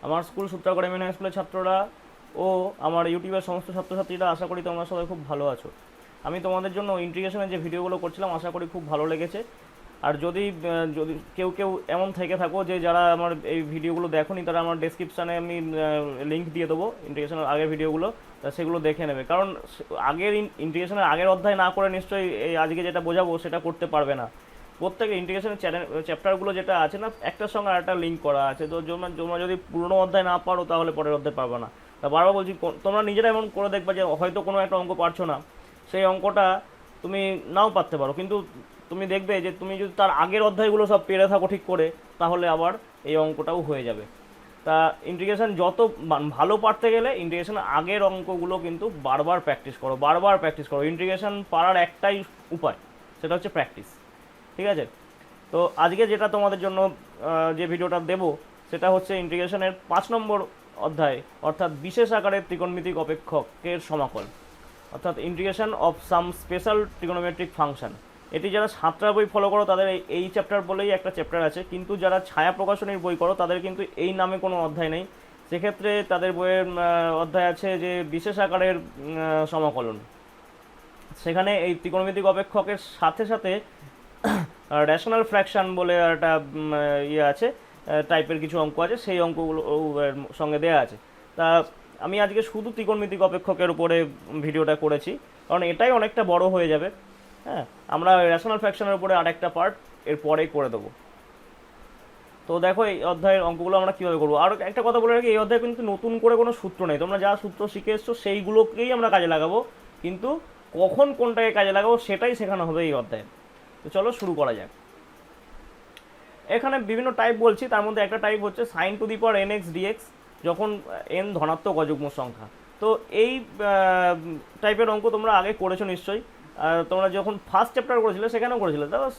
আমার school Sutragarh MN high স্কুলের ছাত্ররা ও আমার ইউটিউবের সমস্ত ছাত্রছাত্রীরা, আশা করি তোমরা সবাই খুব ভালো আছো। আমি তোমাদের জন্য ইন্টিগ্রেশনের যে ভিডিওগুলো করছিলাম আশা করি খুব ভালো লেগেছে। আর যদি যদি কেউ এমন থেকে থাকো যে যারা আমার এই ভিডিওগুলো দেখোনি, তারা আমার ডেসক্রিপশানে আমি লিঙ্ক দিয়ে দেবো ইন্টিগ্রেশনের আগের ভিডিওগুলো, তা সেগুলো দেখে নেবে। কারণ আগের ইন্টিগ্রেশনের আগের অধ্যায় না করে নিশ্চয়ই এই আজকে যেটা বোঝাবো সেটা করতে পারবে না। প্রত্যেকে ইন্টিগ্রেশনের চ্যাপ্টারগুলো যেটা আছে না, একটার সঙ্গে আরেকটা লিঙ্ক করা আছে, তো তোমরা যদি পুরনো অধ্যায় না পারো তাহলে পরের অধ্যায় পারবে না। তা বারবার বলছি, তোমরা নিজেরা এমন করে দেখবা যে হয়তো কোনো একটা অঙ্ক পারছো না, সেই অঙ্কটা তুমি নাও পারতে পারো, কিন্তু তুমি দেখবে যে তুমি যদি তার আগের অধ্যায়গুলো সব পেরে থাকো ঠিক করে, তাহলে আবার এই অঙ্কটাও হয়ে যাবে। তা ইন্টিগ্রেশন যত ভালো পারতে গেলে ইন্টিগ্রেশনের আগের অঙ্কগুলো কিন্তু বারবার প্র্যাকটিস করো। ইন্টিগ্রেশন পারার একটাই উপায়, সেটা হচ্ছে প্র্যাকটিস। ঠিক আছে? তো আজকে যেটা তোমাদের জন্য যে ভিডিওটা দেবো সেটা হচ্ছে ইন্টিগ্রেশনের 5 নম্বর অধ্যায়, অর্থাৎ বিশেষ আকারের ত্রিকোণমিতিক অপেক্ষকের সমাকল, অর্থাৎ integration of some special trigonometric function. এটি যারা সাঁতরা বই ফলো করো তাদের এই চ্যাপ্টার বলেই একটা চ্যাপ্টার আছে, কিন্তু যারা ছায়া প্রকাশনীর বই করো তাদের কিন্তু এই নামে কোনো অধ্যায় নেই। সেক্ষেত্রে তাদের বইয়ের অধ্যায় আছে যে বিশেষ আকারের সমাকলন। সেখানে এই ত্রিকোণমিতিক অপেক্ষকের সাথে সাথে রেশনাল ফ্র্যাকশন বলে একটা ইয়ে আছে, টাইপের কিছু অঙ্ক আছে, সেই অঙ্কগুলো সঙ্গে দেওয়া আছে। তা আমি আজকে শুধু ত্রিকোণমিতিক অপেক্ষকের উপরে ভিডিওটা করেছি, কারণ এটাই অনেকটা বড় হয়ে যাবে। হ্যাঁ, আমরা রেশনাল ফ্র্যাকশনের উপরে আরেকটা পার্ট এর পরেই করে দেবো। তো দেখো এই অধ্যায়ের অঙ্কগুলো আমরা কীভাবে করবো। আর একটা কথা বলে রাখি, এই অধ্যায়ে কিন্তু নতুন করে কোনো সূত্র নেই, তোমরা যা সূত্র শিখে এসছো সেইগুলোকেই আমরা কাজে লাগাবো, কিন্তু কখন কোনটাকে কাজে লাগাবো সেটাই শেখানো হবে এই অধ্যায়ে। তো চলো শুরু করা যাক। এখানে বিভিন্ন টাইপ বলছি, তার মধ্যে একটা টাইপ হচ্ছে sine to the power n x dx, যখন এন ধনাত্মক অযুগ্ম সংখ্যা। তো এই টাইপের অঙ্ক তোমরা আগে করেছো নিশ্চয়ই। তোমরা যখন ফার্স্ট চ্যাপ্টার করেছিলে সেখানেও করেছিলে। তারপর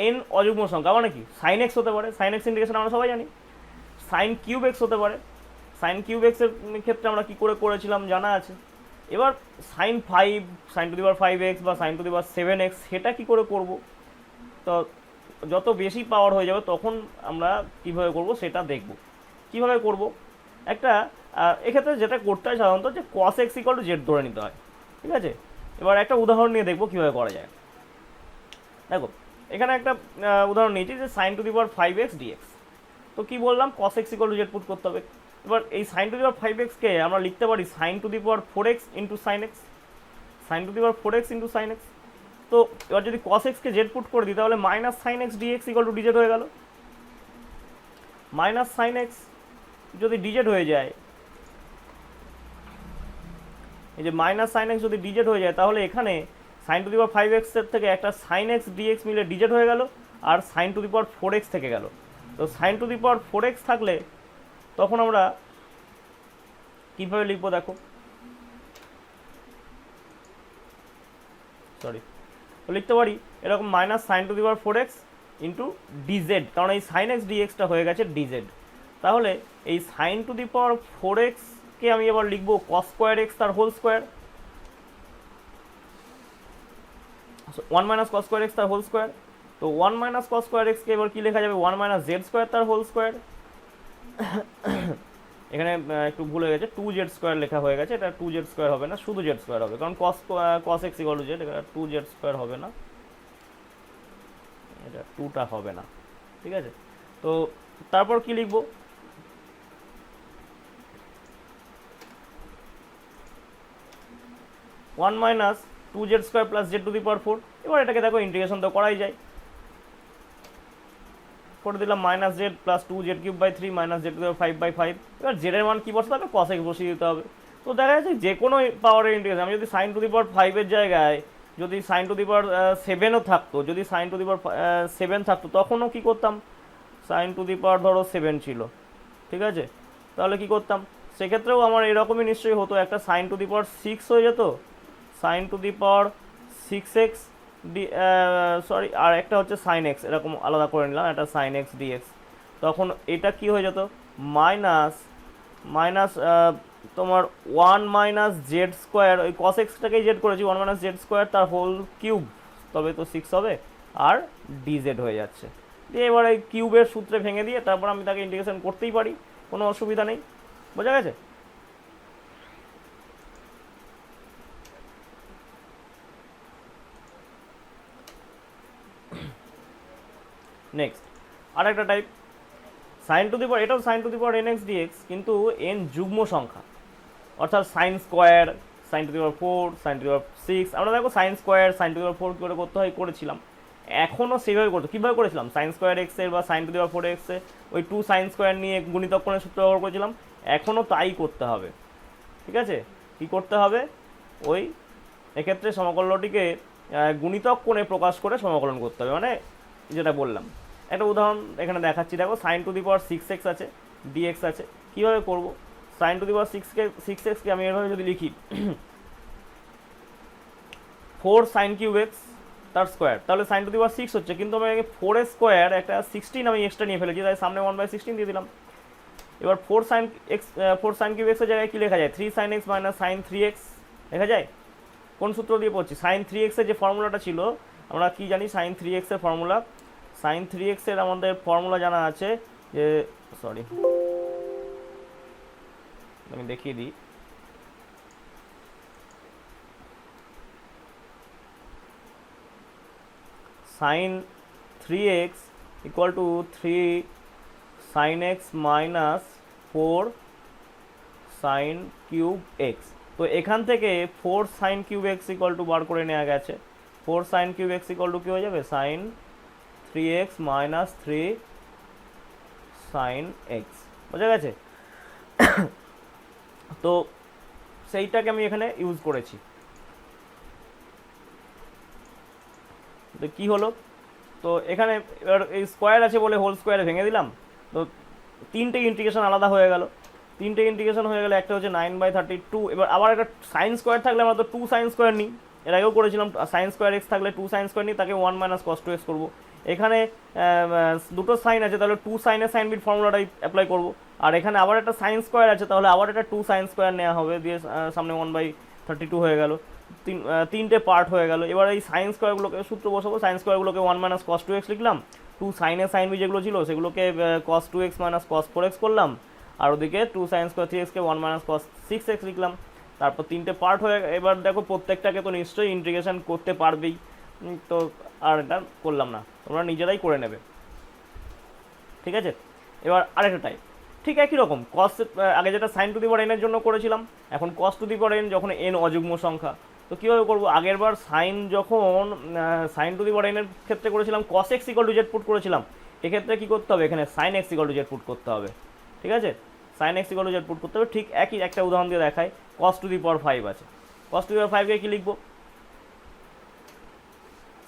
এন অযুগ্ম সংখ্যা মানে কি, সাইন এক্স হতে পারে, সাইন এক্স ইন্ডিকেশন আমরা সবাই জানি। সাইন কিউব এক্স হতে পারে, সাইন কিউব এক্সের ক্ষেত্রে আমরা কী করে করেছিলাম জানা আছে। এবার sine five, sine to the power 5x বা sign to the power 7x, সেটা কী করে করব। তো যত বেশি পাওয়ার হয়ে যাবে তখন আমরা কীভাবে করব সেটা দেখব। কীভাবে করব, একটা এক্ষেত্রে যেটা করতে হয় সাধারণত যে cos x = z ধরে নিতে হয়। ঠিক আছে? এবার একটা উদাহরণ নিয়ে দেখব কীভাবে করা যায়। দেখো এখানে একটা উদাহরণ নিয়েছি যে sine to the power 5x dx। তো কী বললাম, cos x = z পুট করতে হবে। এবার এই সাইন টু দি পাওয়ার 5x-কে আমরা লিখতে পারি sine to the power 4x into sine x, sine to the power 4x into sine x. তো এবার যদি cos x-কে z পুট করে দিই তাহলে minus sine x dx = dz হয়ে গেল। মাইনাস সাইন এক্স যদি dz হয়ে যায়, এই যে মাইনাস সাইন এক্স যদি dz হয়ে যায়, তাহলে এখানে sign to the power 5x এর থেকে একটা সাইন এক্স ডিএক্স মিলে dz হয়ে গেল, আর sign to the power 4x থেকে গেল। তো sign to the power 4x থাকলে তখন আমরা কীভাবে লিখবো দেখো, তো লিখতে পারি এরকম minus sine to the power 4x into DZ, কারণ এই সাইন এক্স ডিএক্সটা হয়ে গেছে ডিজেড। তাহলে এই সাইন টু দি পাওয়ার 4x-কে আমি এবার লিখবো cos স্কোয়ার এক্স তার whole square, 1 minus cos square x তার হোল স্কোয়ার। তো 1 মাইনাস cos স্কোয়ার এক্সকে এবার কী লেখা যাবে, 1 মাইনাস জেড স্কোয়ার তার হোল স্কোয়ার। এখানে একটু ভুল হয়ে গেছে, 2z স্কোয়ার লেখা হয়ে গেছে, এটা 2z স্কোয়ার হবে না, শুধু z স্কোয়ার হবে, কারণ cos x = z, এটা 2z স্কোয়ার হবে না, এটা 2টা হবে না। ঠিক আছে? তো তারপর কি লিখবো, one minus 2z square plus z to the power 4। এবার এটাকে দেখো ইন্টিগ্রেশন তো করাই যায়, করে দিলাম minus z plus 2z³/3 minus z to the power 5/5। এবার z এর মান কী বসাতে হবে, cos x বসিয়ে দিতে হবে। তো দেখা যাচ্ছে যে কোনো পাওয়ারের ইন্টিগ্রেশন, আমি যদি সাইন টু দি পাওয়ার 5-এর জায়গায় যদি সাইন টু দি পাওয়ার 7ও থাকতো, যদি সাইন টু দি পাওয়ার 7 থাকতো, তখনও কী করতাম, সাইন টু দি পাওয়ার ধরো 7 ছিল, ঠিক আছে, তাহলে কী করতাম, সেক্ষেত্রেও আমার এরকমই নিশ্চয়ই হতো, একটা সাইন টু দি পাওয়ার 6 হয়ে যেত, sine to the power 6x sorry, আর একটা হচ্ছে সাইন এক্স, এরকম আলাদা করে নিলাম, একটা সাইন এক্স ডিএক্স। তখন এটা কি হয়ে যেত, মাইনাস মাইনাস তোমার 1 মাইনাস জেড স্কোয়ার, ওই কস এক্সটাকেই জেড করেছি, 1 মাইনাস জেড স্কোয়ার তার হোল কিউব, তবে তো 6 হবে, আর ডিজেড হয়ে যাচ্ছে। দিয়ে এবার এই কিউবের সূত্রে ভেঙে দিয়ে তারপর আমি তাকে ইন্টিগ্রেশন করতেই পারি। কোনো অসুবিধা নেই, বোঝা গেছে? নেক্সট আর একটা type sine to the power, এটাও sine to the power n x dx, কিন্তু এন যুগ্ম সংখ্যা, অর্থাৎ sine square, sine to the power 4, sine to the power 6। আমরা দেখো sine square, sine to the power 4 কী করে করতে হয় করেছিলাম, এখনও সেভাবে করতো। কীভাবে করেছিলাম? সাইন স্কোয়ার এক্সের বা সাইন টু দি পাওয়ার 4 এক্সে ওই 2 সাইন স্কোয়ার নিয়ে গুণিতক কোণের সূত্র ব্যবহার করেছিলাম, এখনও তাই করতে হবে। ঠিক আছে, কী করতে হবে? ওই এক্ষেত্রে সমকলনটিকে গুণিতক কোণে প্রকাশ করে সমকলন করতে হবে, মানে যেটা বললাম। একটা উদাহরণ এখানে দেখাচ্ছি, দেখো sign to the power 6x আছে, ডিএক্স আছে। কীভাবে করবো? সাইন টু দি পাওয়ার 6xকে আমি এভাবে যদি লিখি 4 সাইন কিউব এক্স তার স্কোয়ার, তাহলে সাইন টু দি পাওয়ার 6 হচ্ছে, কিন্তু আমি 4 স্কোয়ার একটা 16 আমি এক্সট্রা নিয়ে ফেলেছি, তাই সামনে 1/16 দিয়ে দিলাম। এবার 4 সাইন কিউব এক্সের জায়গায় কী লেখা যায়? 3 sine x minus sine 3x লেখা যায়। কোন সূত্র দিয়ে পড়ছি? সাইন 3x এর যে ফর্মুলাটা ছিল, আমরা কি জানি সাইন 3x এর ফর্মুলা? সাইন 3x এর আমাদের ফর্মুলা জানা আছে যে, সরি আমি দেখিয়ে দিই, sine 3x equal to 3 sine x minus 4 sine cube x. তো এখান থেকে 4 sine cube x equal to বার করে নেওয়া গেছে। 4 sine cube x equal to কী হয়ে যাবে? Sign 3x minus 3 sine x, বোঝা গেছে? তো সেইটাকে আমি এখানে ইউজ করেছি। তো কী হলো? তো এখানে এবার এই স্কোয়ার আছে বলে হোল স্কোয়ারে ভেঙে দিলাম। তো তিনটে ইন্টিগ্রেশন আলাদা হয়ে গেল, তিনটে ইন্টিগ্রেশন হয়ে গেলে একটা হচ্ছে 9/32। এবার আবার একটা সাইন স্কোয়ার থাকলে আমরা তো 2 সাইন স্কোয়ার নিই, এর আগেও করেছিলাম। সাইন স্কোয়ার এক্স থাকলে 2 সাইন স্কোয়ার নিই, তাকে 1 মাইনাস কস 2x করবো। এখানে দুটো সাইন আছে, তাহলে 2 সাইনের সাইন বিট ফর্মুলাটাই অ্যাপ্লাই করবো। আর এখানে আবার একটা সাইন স্কোয়ার আছে, তাহলে আবার একটা 2 সাইন স্কোয়ার নেওয়া হবে, দিয়ে সামনে 1/32 হয়ে গেল। তিনটে পার্ট হয়ে গেল। এবার এই সাইন স্কোয়ারগুলোকে সূত্র বসাবো, সাইন স্কোয়ারগুলোকে 1 মাইনাস কস 2x লিখলাম, 2 সাইনের সাইন বি যেগুলো ছিল সেগুলোকে কস 2x মাইনাস কস 4x করলাম, আর ওদিকে 2 সাইন স্কোয়ার 3xকে 1 মাইনাস কস 6x লিখলাম। তারপর তিনটে পার্ট হয়ে, এবার দেখো প্রত্যেকটাকে তো নিশ্চয়ই ইন্টিগ্রেশন করতে পারবেই, তো আর এটা করলাম না, তোমরা নিজেরাই করে নেবে। ঠিক আছে, এবার আরেকটা টাইপ, ঠিক একই রকম কস, আগে যেটা সাইন টু দি পাওয়ার এনের জন্য করেছিলাম, এখন cos to the power n যখন এন অযুগ্ম সংখ্যা। তো কীভাবে করবো? আগের বার সাইন যখন সাইন টু দি পাওয়ার এনের ক্ষেত্রে করেছিলাম cos x equal to z put করেছিলাম, এক্ষেত্রে কী করতে হবে? এখানে sine x equal to z put করতে হবে। ঠিক আছে, sine x equal to z put করতে হবে। ঠিক একই একটা উদাহরণ দিয়ে দেখায়, কস টু দি পাওয়ার 5 আছে, কস টু দি পাওয়ার 5কে কী লিখবো?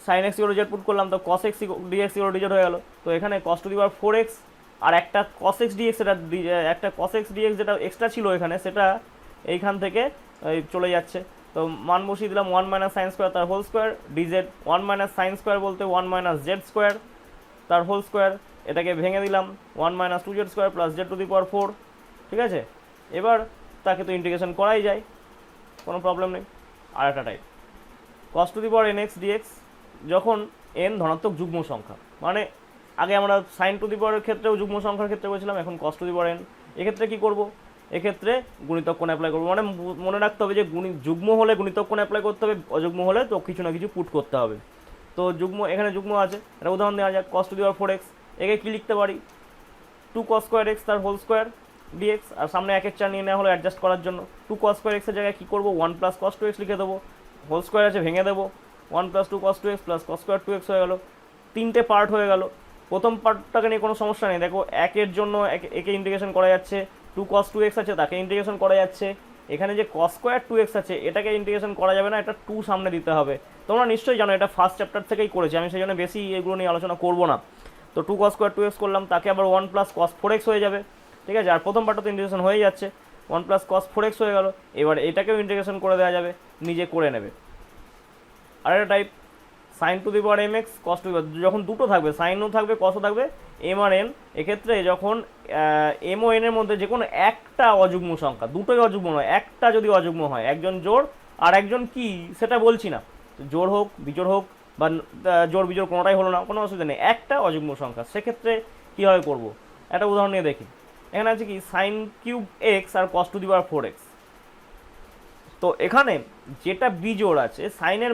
Sine x equal to z put করলাম, তো cos x dx equal to z হয়ে গেল। তো এখানে কস টু দি পাওয়ার 4x আর একটা কস এক্স ডিএক্স, এটা একটা কস এক্স ডিএক্স যেটা এক্সট্রা ছিল এখানে, সেটা এইখান থেকে চলে যাচ্ছে। তো মান বসিয়ে দিলাম 1 মাইনাস সাইন স্কোয়ার তার whole square dz, 1 minus sine square বলতে 1 মাইনাস জেড স্কোয়ার তার হোল স্কোয়ার, এটাকে ভেঙে দিলাম 1 minus 2z square plus z to the power 4। ঠিক আছে, এবার তাকে তো ইন্টিগ্রেশন করাই যায়, কোনো প্রবলেম নেই। আর একটা type cos to the power n x dx, যখন এন ধনাত্মক যুগ্ম সংখ্যা, মানে আগে আমরা সাইন টু দি পাওয়ারের ক্ষেত্রেও যুগ্ম সংখ্যার ক্ষেত্রে বলেছিলাম, এখন cos to the power N. এক্ষেত্রে কী করবো? এক্ষেত্রে গুণিতক কোণ অ্যাপ্লাই করবো, মানে মনে রাখতে হবে যে যুগ্ম হলে গুণিতক কোণ অ্যাপ্লাই করতে হবে, অযুগ্ম হলে তো কিছু না কিছু পুট করতে হবে। তো যুগ্ম, এখানে যুগ্ম আছে, একটা উদাহরণ দেওয়া যাক, কস টু দি পাওয়ার 4x, একে কী লিখতে পারি? 2 cos স্কোয়ার এক্স তার হোল স্কোয়ার ডিএক্স, আর সামনে 1/4 নিয়ে নেওয়া হলো অ্যাডজাস্ট করার জন্য। 2 cos স্কোয়ার এক্সের জায়গায় কী করবো? 1 প্লাস কস 2x লিখে দেবো, হোল স্কোয়ার আছে ভেঙে দেবো, 1 plus 2 cos 2x plus cos square 2x হয়ে গেল। তিনটে পার্ট হয়ে গেল। প্রথম পার্টটাকে নিয়ে কোনো সমস্যা নেই, দেখো একের জন্য একে ইন্টিগ্রেশন করা যাচ্ছে, 2 cos 2x আছে তাকে ইন্টিগ্রেশন করা যাচ্ছে। এখানে যে cos স্কোয়ার 2x আছে এটাকে ইন্টিগ্রেশন করা যাবে না, এটা 2 সামনে দিতে হবে। তোমরা নিশ্চয়ই জানো, এটা ফার্স্ট চ্যাপ্টার থেকেই করেছি আমি, সেই জন্য বেশি এগুলো নিয়ে আলোচনা করবো না। তো 2 cos স্কোয়ার 2x করলাম, তাকে আবার 1 প্লাস cos 4x হয়ে যাবে। ঠিক আছে, আর প্রথম পার্টটা তো ইন্টিগ্রেশন হয়ে যাচ্ছে, 1 প্লাস cos 4x হয়ে গেল। এবার এটাকেও ইন্টিগ্রেশন করে দেওয়া যাবে, নিজে করে নেবে। আরেকটা type sine to the power m x cos to the power, যখন দুটো থাকবে, সাইনও থাকবে কসও থাকবে, এম আর এন, এক্ষেত্রে যখন এম ও এনের মধ্যে যে কোনো একটা অযুগ্ম সংখ্যা, দুটোই অযুগ্ম নয়, একটা যদি অযুগ্ম হয়, একজন জোড় আর একজন কি সেটা বলছি না, জোড় হোক বিজোড় হোক বা জোড় বিজোড় কোনোটাই হলো না, কোনো অসুবিধা নেই, একটা অযুগ্ম সংখ্যা, সেক্ষেত্রে কীভাবে করবো একটা উদাহরণ নিয়ে দেখি। এখানে আছে কি সাইন কিউব এক্স আর cos to the power 4x। তো এখানে যেটা বিজোড় আছে সাইনের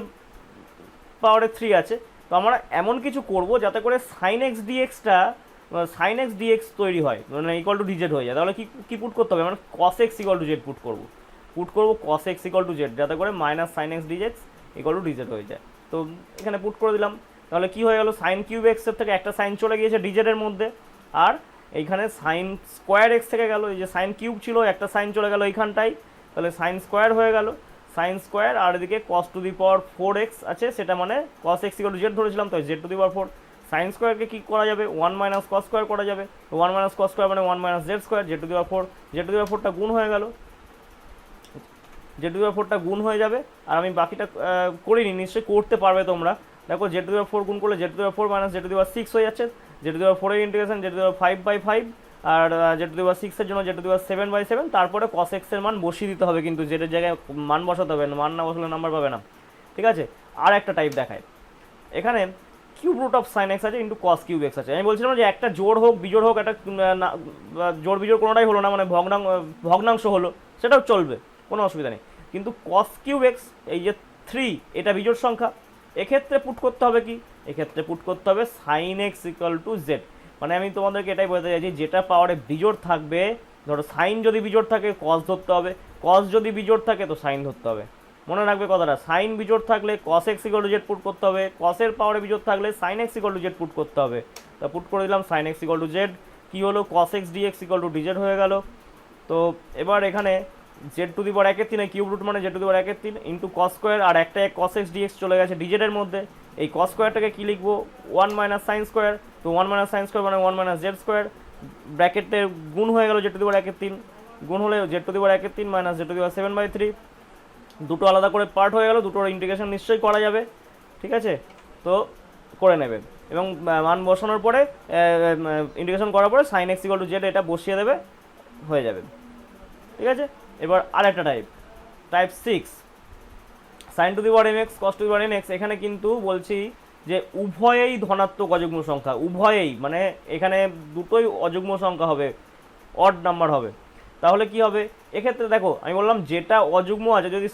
পাওয়ারে 3 আছে, তো আমরা এমন কিছু করব যাতে করে সাইন এক্স ডিএক্সটা সাইন এক্স ডিএক্স তৈরি হয়, মানে ইকুয়াল টু ডিজেড হয়ে যায়। তাহলে কি কি পুট করতে হবে, মানে cos x equal to z put করবো cos x equal to z, যাতে করে minus sine x dx equal to dz হয়ে যায়। তো এখানে পুট করে দিলাম, তাহলে কি হয়ে গেল, সাইন কিউব এক্সের থেকে একটা সাইন চলে গিয়েছে ডিজেডের মধ্যে, আর এইখানে সাইন স্কোয়ার এক্স থেকে গেল, এই যে সাইন কিউব ছিল একটা সাইন চলে গেল এইখানটাই, তাহলে সাইন স্কোয়ার হয়ে গেল, সাইন স্কোয়ার, আর এদিকে কস টু দি পাওয়ার 4x আছে, সেটা মানে cos x equal to z ধরেছিলাম, তো z to the power 4। Sine স্কোয়ারকে কী করা যাবে, 1 মাইনাস কস স্কোয়ার করা যাবে, তো 1 মাইনাস কস স্কোয়ার মানে 1 minus z square, z to the power 4, z to the power 4টা গুণ হয়ে গেল, জেড টু দি পাওয়ার 4টা গুণ হয়ে যাবে। আর আমি বাকিটা করিনি, নিশ্চয়ই করতে পারবে তোমরা। দেখো জেড টু দি পাওয়ার 4 গুণ করলে z to the power 4 minus z to the power 6 হয়ে যাচ্ছে, জেড টু দি পাওয়ার 4 এর integration Z to the power 5/5, আর জেড টু দি পাওয়ার 6 এর জন্য জেড টু দি পাওয়ার 7/7, তারপরে cos x এর মান বসিয়ে দিতে হবে, কিন্তু জেডের জায়গায় মান বসাতে হবে, মান না বসালে নাম্বার পাবে না। ঠিক আছে, আর একটা টাইপ দেখায়, এখানে cube root of sine x আছে ইন্টু কস কিউব এক্স আছে। আমি বলছিলাম যে একটা জোড় হোক বিজোড় হোক, একটা জোড় বিজোড় কোনোটাই হলো না, মানে ভগ্নাংশ হলো, সেটাও চলবে, কোনো অসুবিধা নেই। কিন্তু কস কিউব এক্স এই যে 3, এটা বিজোড় সংখ্যা, এক্ষেত্রে পুট করতে হবে কি, এক্ষেত্রে পুট করতে হবে sine x equal to z. মানে আমি তোমাদেরকে এটাই বলতে চাইছি, যেটা পাওয়ারে বিজোড় থাকবে, ধরো সাইন যদি বিজোড় থাকে কস ধরতে হবে, কস যদি বিজোড় থাকে তো সাইন ধরতে হবে। মনে রাখবে কথাটা, সাইন বিজোড় থাকলে cos x equal to z put করতে হবে, কসের পাওয়ারে বিজোড় থাকলে sine x equal to z put করতে হবে। তা পুট করে দিলাম sine x equal to z, কী হলো, cos x dx equal to dz হয়ে গেল। তো এবার এখানে z to the power 1/3 cube root মানে z to the power 1/3 into cos square, আর একটা কস এক্স ডিএক্স চলে গেছে ডিজেডের মধ্যে, এই কস স্কোয়ারটাকে কী লিখবো, 1 মাইনাস সাইন স্কোয়ার, তো 1 মাইনাস সাইন স্কোয়ার মানে 1 মাইনাস জেড স্কোয়ার, ব্র্যাকেটের গুণ হয়ে গেল জেড টু দি পাওয়ার 1/3, গুণ হলে z to the power 1/3 minus z to the power 7/3, দুটো আলাদা করে পার্ট হয়ে গেল, দুটোর ইন্টিগ্রেশন নিশ্চয়ই করা যাবে। ঠিক আছে, তো করে নেবে, এবং মান বসানোর পরে ইন্টিগ্রেশন করার পরে sine x equal to z এটা বসিয়ে দেবে, হয়ে যাবে। ঠিক আছে, এবার আরেকটা type 6, sine to the power mx cos to the power nx। এখানে কিন্তু বলছি যে উভয়েই ধনাত্মক অযুগ্ম সংখ্যা, উভয়েই, মানে এখানে দুটোই অযুগ্ম সংখ্যা হবে, অড নাম্বার হবে। তাহলে কি হবে, এক্ষেত্রে দেখো আমি বললাম যেটা অযুগ্ম আছে, যদি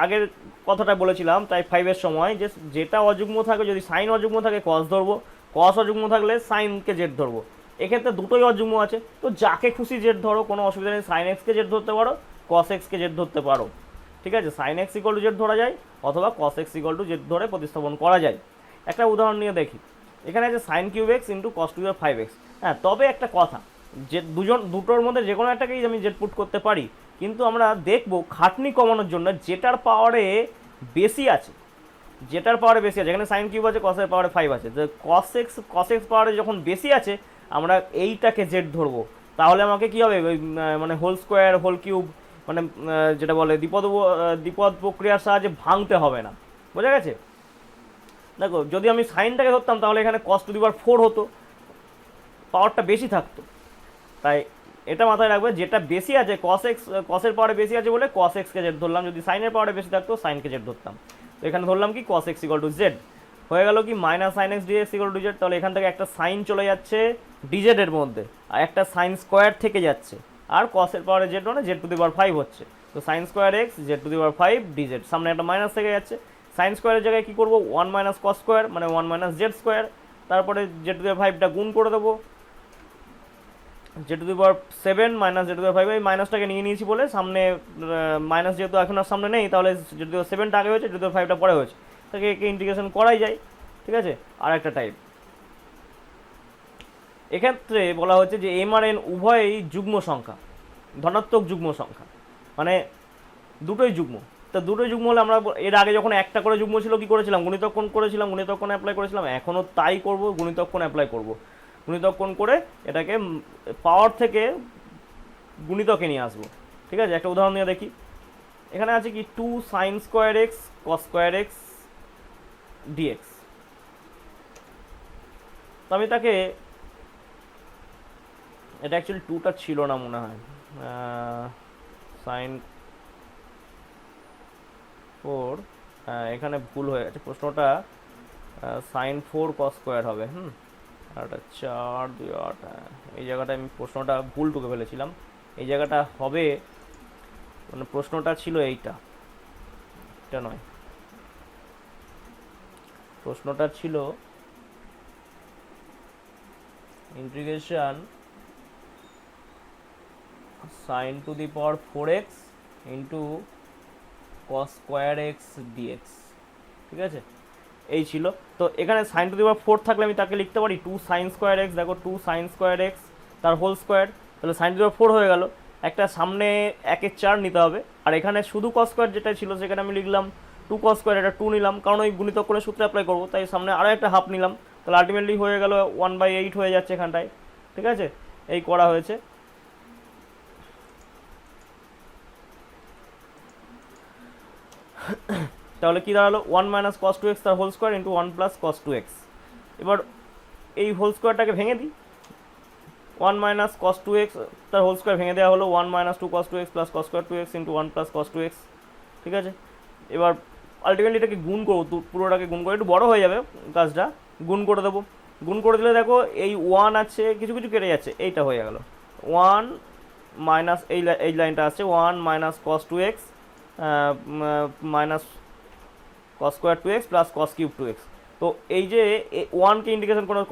আগের কথাটা বলেছিলাম টাইপ 5-এর সময়, যে যেটা অযুগ্ম থাকে, যদি সাইন অযুগ্ম থাকে কস ধরবো, কস অযুগ্ম থাকলে সাইনকে জেড ধরবো। এক্ষেত্রে দুটোই অযুগ্ম আছে, তো যাকে খুশি জেড ধরো, কোনো অসুবিধা নেই, সাইন এক্সকে জেড ধরতে পারো, কস এক্সকে জেড ধরতে পারো। ঠিক আছে, sine x equal to z ধরা যায়, অথবা cos x equal to z ধরে প্রতিস্থাপন করা যায়। একটা উদাহরণ নিয়ে দেখি, এখানে আছে sign cube x into cos to the power 5x। হ্যাঁ, তবে একটা কথা, যে দুটোর মধ্যে যে কোনো একটাকেই আমি জেড পুট করতে পারি, কিন্তু আমরা দেখবো খাটনি কমানোর জন্য যেটার পাওয়ারে বেশি আছে, এখানে সাইন কিউব আছে, কসের পাওয়ারে 5 আছে, যে কস এক্স পাওয়ারে যখন বেশি আছে আমরা এইটাকে জেড ধরবো, তাহলে আমাকে কি হবে, মানে হোল স্কোয়ার হোল কিউব, মানে যেটা বলে দ্বিপদ প্রক্রিয়ার সাহায্যে ভাঙতে হবে না, বোঝা গেছে। দেখো যদি আমি সাইনটাকে ধরতাম তাহলে এখানে কস টু দি পাওয়ার 4 হতো, পাওয়ারটা বেশি থাকতো। তাই এটা মাথায় রাখবে, যেটা বেশি আছে কসের পাওয়ারে বেশি আছে বলে কস এক্সকে জেড ধরলাম, যদি সাইনের পাওয়ারে বেশি থাকতো সাইনকে জেড ধরতাম। তো এখানে ধরলাম কি cos x equal to z, হয়ে গেল কি minus sine x dx equal to z. তাহলে এখান থেকে একটা সাইন চলে যাচ্ছে ডিজেডের মধ্যে, আর একটা সাইন স্কোয়ার থেকে যাচ্ছে, আর কসের পাওয়ারে জেড মানে জেড টু দি পাওয়ার 5 হচ্ছে, তো sign square x Z to the power 5 DZ, সামনে একটা মাইনাস থেকে যাচ্ছে, সাইন স্কোয়ারের জায়গায় কী করবো, 1 মাইনাস কস স্কোয়ার মানে 1 মাইনাস জেড স্কোয়ার, তারপরে জেড টু দি পাওয়ার 5টা গুণ করে দেবো, z to the power 7 minus z to the power 5, এই মাইনাসটাকে নিয়ে নিয়েছি বলে সামনে মাইনাস যেহেতু এখন আর সামনে নেই, তাহলে জেড টু দি পাওয়ার 7টা আগে হয়েছে, জেড টু দি পাওয়ার 5টা পরে হয়েছে, তাকে একে ইন্টিগ্রেশন করাই যায়। ঠিক আছে, আর একটা টাইপ, এক্ষেত্রে বলা হচ্ছে যে এম আর এন উভয়ই যুগ্ম সংখ্যা, ধনাত্মক যুগ্ম সংখ্যা, মানে দুটোই যুগ্ম। তো দুটোই যুগ্ম হলে আমরা এর আগে যখন একটা করে যুগ্ম ছিল কী করেছিলাম, গুণিতক কোণ করেছিলাম, গুণিতক কোণ অ্যাপ্লাই করেছিলাম, এখনও তাই করব, গুণিতক কোণ অ্যাপ্লাই করব, গুণিতক কোণ করে এটাকে পাওয়ার থেকে গুণিতকে নিয়ে আসবো। ঠিক আছে, একটা উদাহরণ নিয়ে দেখি, এখানে আছে কি 2 sine square x cos square x dx. তো আমি তাকে, এটা অ্যাকচুয়ালি 2টা ছিল না মনে হয়, সাইন 4, এখানে ভুল হয়ে গেছে, প্রশ্নটা সাইন 4 কস স্কোয়ার হবে, আর 4 2 8, হ্যাঁ এই জায়গাটা আমি প্রশ্নটা ভুল টুকে ফেলেছিলাম। এই জায়গাটা হবে, মানে প্রশ্নটা ছিল এইটা, এটা নয়, প্রশ্নটা ছিল integration sin to the power 4x into cos square x dx. ঠিক আছে, এই ছিল। তো এখানে সাইন টু দি পাওয়ার 4 থাকলে আমি তাকে লিখতে পারি 2 সাইন স্কোয়ার এক্স, দেখো 2 সাইন স্কোয়ার এক্স তার হোল স্কোয়ার, তাহলে সাইন টু দি পাওয়ার 4 হয়ে গেল। একটা সামনে 1/4 নিতে হবে, আর এখানে শুধু কস স্কোয়ার যেটা ছিল সেখানে আমি লিখলাম 2 cos স্কোয়ার, এটা 2 নিলাম কারণ ওই গুণিতক করে সূত্রে অ্যাপ্লাই করবো, তাই সামনে আরও একটা হাফ নিলাম, তাহলে আলটিমেটলি হয়ে গেল 1/8 হয়ে যাচ্ছে এখানটায়। ঠিক আছে, এই করা হয়েছে। তাহলে কি দাঁড়ালো, 1 মাইনাস কস 2x তার whole square into 1 plus cos 2x। এবার এই হোল স্কোয়ারটাকে ভেঙে দিই, 1 মাইনাস কস 2x তার হোল স্কোয়ার ভেঙে দেওয়া হলো 1 minus 2 cos 2x plus cos square 2x into 1 plus cos 2x। ঠিক আছে, এবার আলটিমেটলি এটাকে গুণ করবো, পুরোটাকে গুণ করে, একটু বড় হয়ে যাবে কাজটা, গুণ করে দেবো। গুণ করে দিলে দেখো এই 1 আছে, কিছু কিছু কেটে যাচ্ছে, এইটা হয়ে গেল 1 মাইনাস এই লাইনটা আছে 1 minus cos 2x minus cos square 2x plus cos cube 2x। তো এই যে 1কে ইন্টিগ্রেশন করার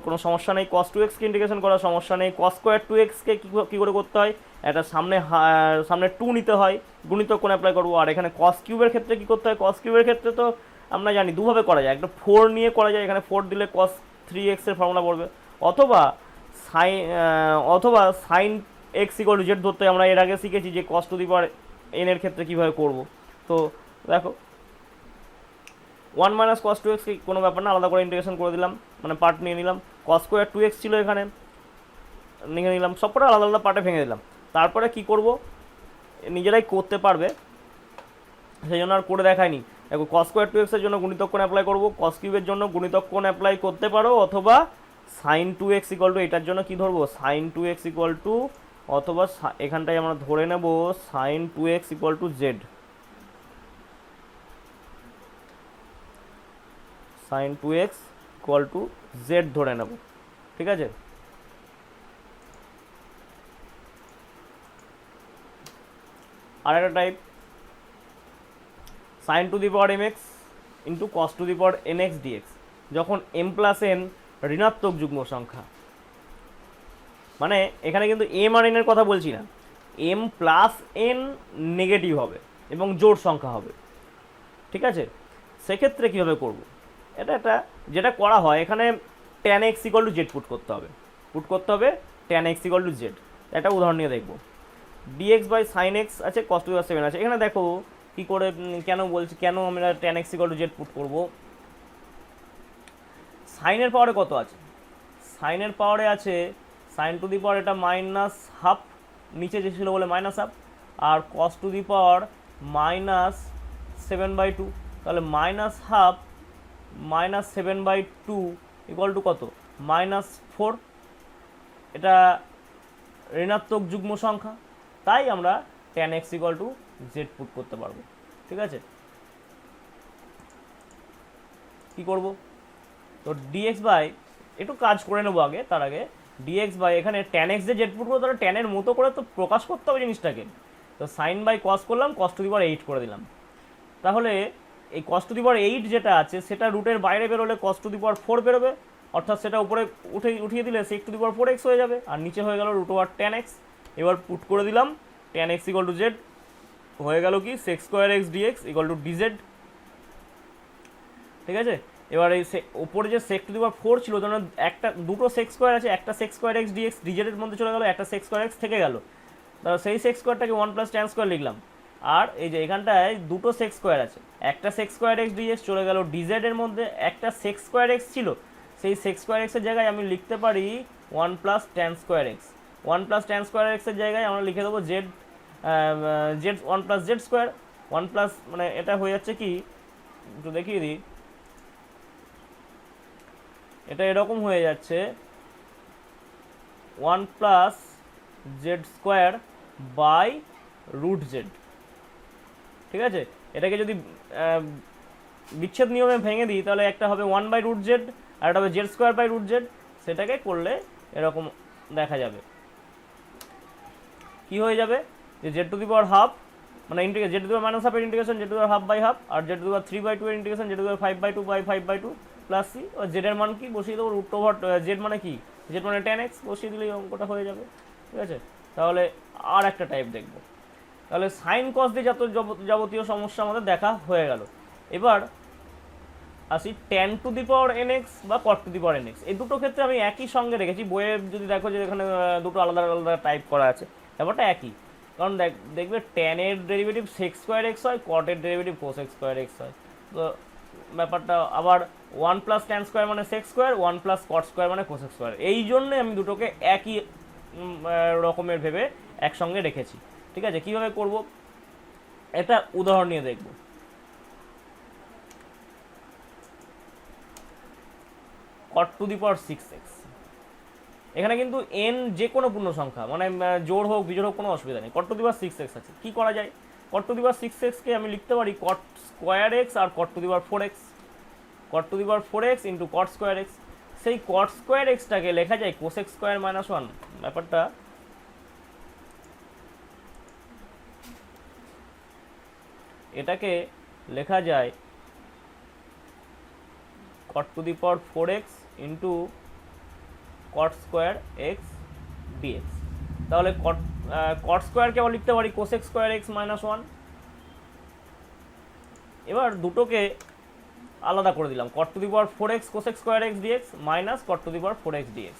কোনো সমস্যা নেই, cos 2x-কে ইন্টিগ্রেশন করার সমস্যা নেই, cos স্কোয়ার 2x-কে কী করে করতে হয়, এটা সামনে 2 নিতে হয়, গুণিতক কোণ অ্যাপ্লাই করবো। আর এখানে cos কিউবের ক্ষেত্রে কী করতে হয়, cos কিউবের ক্ষেত্রে তো আমরা জানি দুভাবে করা যায়, একটা 4 নিয়ে করা যায়, এখানে 4 দিলে cos 3x এর ফর্মুলা পড়বে, অথবা sine x equal to z ধরতে আমরা এর আগে শিখেছি যে cos to the power n এর ক্ষেত্রে কীভাবে করবো। তো দেখো 1 মাইনাস কস 2x কি কোনো ব্যাপার না, আলাদা করে ইন্টিগ্রেশন করে দিলাম, মানে পার্ট নিয়ে নিলাম। cos স্কোয়ার 2x ছিল এখানে, নিয়ে নিলাম, সবকটা আলাদা আলাদা পার্টে ভেঙে দিলাম। তারপরে কি করব, নিজেরাই করতে পারবে, সেই জন্য আর করে দেখায়নি। দেখো cos স্কোয়ার 2x এর জন্য গুণিতক কোণ অ্যাপ্লাই করবো, cos কিউবের জন্য গুণিতক কোণ অ্যাপ্লাই করতে পারো, অথবা সাইন 2x ইকুয়াল টু, এটার জন্য কি ধরবো, সাইন 2x ইকুয়াল টু, অথবা এখানটায় আমরা ধরে নেব sine 2x equal to z, sine 2x equal to z ধরে নেব। ঠিক আছে, আর একটা type sine to the power mx into cos to the power nx dx, যখন m প্লাস n ঋণাত্মক যুগ্ম সংখ্যা, মানে এখানে কিন্তু m আর n এর কথা বলছি না, m প্লাস n নেগেটিভ হবে এবং জোড় সংখ্যা হবে। ঠিক আছে, সেক্ষেত্রে কীভাবে করব, এটা যেটা করা হয়, এখানে tan x equal to z put করতে হবে tan x equal to Z. একটা উদাহরণ নিয়ে দেখব, dx বাই সাইন এক্স আছে, cos টু দি পাওয়ার 7 আছে। এখানে দেখো কী করে, কেন আমরা tan x equal to z put করবো। সাইনের পাওয়ারে কত আছে, সাইনের পাওয়ারে আছে সাইন টু দি পাওয়ার এটা মাইনাস হাফ, নিচে যে ছিল বলে মাইনাস হাফ, আর cos to the power minus 7/2, তাহলে minus half minus 7/2 equal to কত, -4। এটা ঋণাত্মক যুগ্ম সংখ্যা, তাই আমরা tan x equal to z put করতে পারবো। ঠিক আছে, কি করব, তো dx বাই, একটু কাজ করে নেবো আগে, তার আগে dx বাই, এখানে tan x যে জেড পুট করবো, তাহলে tan এর মতো করে তো প্রকাশ করতে হবে জিনিসটাকে, তো সাইন বাই কস করলাম, cos টু দি পাওয়ার 8 করে দিলাম। তাহলে এই cos টু দি পাওয়ার 8 যেটা আছে সেটা রুটের বাইরে বেরোলে cos টু দি পাওয়ার 4 বেরোবে, অর্থাৎ সেটা উপরে উঠিয়ে দিলে sec to the power 4x হয়ে যাবে, আর নিচে হয়ে গেল √, tan x। এবার পুট করে দিলাম tan x equal to z, হয়ে গেল কি sec square x dx equal two dz। ঠিক আছে, এবার এই ওপরে যে sec টু দি পাওয়ার 4 ছিল, ধরুন দুটো sec স্কোয়ার আছে, একটা sec square x dx dz এর মধ্যে চলে গেল, একটা sec স্কোয়ার এক্স থেকে গেল, তাহলে সেই sec স্কোয়ারটাকে 1 প্লাস tan স্কোয়ার লিখলাম। আর এই যে এখানটায় দুটো sec স্কোয়ার আছে, একটা sec স্কোয়ার এক্স dx চলে গেল dz এর মধ্যে, একটা sec স্কোয়ার এক্স ছিল, সেই sec স্কোয়ার এক্সের জায়গায় আমি লিখতে পারি 1 plus tan square x, 1 plus tan square এক্সের জায়গায় আমরা লিখে দেবো Z, 1 plus z square, 1 plus, মানে এটা হয়ে যাচ্ছে কি, একটু দেখিয়ে দিই, এটা এরকম হয়ে যাচ্ছে 1 plus z square by √z। ঠিক আছে, এটাকে যদি বিচ্ছেদ নিয়মে ভেঙে দিই তাহলে একটা হবে 1/√z আর একটা হবে জেড স্কোয়ার বাই √z। সেটাকে করলে এরকম দেখা যাবে, কি হয়ে যাবে যে Z to the power half মানে integration Z to the power minus হাফের integration Z to the power half by half, আর জেড টু দি পাওয়ার 3/2 এর integration Z to the power 5/2 by 5/2 plus C. Z এর মান কি বসিয়ে দেবো root over Z মানে কি, জেড মানে 10x বসিয়ে দিলেই অঙ্কটা হয়ে যাবে। ঠিক আছে, তাহলে আর একটা টাইপ দেখব। তাহলে সাইন কস দিয়ে যাবতীয় সমস্যা আমাদের দেখা হয়ে গেল। এবার আসি tan two the power nx বা cot to the power nx, এই দুটো ক্ষেত্রে আমি একই সঙ্গে রেখেছি। বইয়ে যদি দেখো যে এখানে দুটো আলাদা আলাদা টাইপ করা আছে, ব্যাপারটা একই। কারণ দেখবে tan এর ডেরিভেটিভ sec স্কোয়ার এক্স হয়, cot এর ডেরিভেটিভ cosec স্কোয়ার এক্স হয়। তো ব্যাপারটা আবার 1 প্লাস tan স্কোয়ার মানে sec square, 1 plus cot square মানে cosec স্কোয়ার, এই জন্যে আমি দুটোকে একই রকমের ভেবে একসঙ্গে রেখেছি। ঠিক আছে, কীভাবে করব একটা উদাহরণ নিয়ে দেখব। cot to the power 6x, এখানে কিন্তু n যে কোনো পূর্ণ সংখ্যা মানে জোড় হোক বিজোড় হোক কোনো অসুবিধা নেই। cot to the power 6x আছে, কি করা যায়? cot to the power 6x কে আমি লিখতে পারি cot স্কোয়ার x আর cot to the power 4x, cot to the power 4x into cot square x। সেই cot স্কোয়ার এক্সটাকে লেখা যায় cosec স্কোয়ার মাইনাস 1। ব্যাপারটা এটাকে লেখা যায় cot to the power 4x into cot square x dx। তাহলে cot স্কোয়ারকে আবার লিখতে পারি cosec স্কোয়ার x মাইনাস 1। এবার দুটোকে আলাদা করে দিলাম, cot to the power 4x cosec square x dx minus cot to the power 4x dx।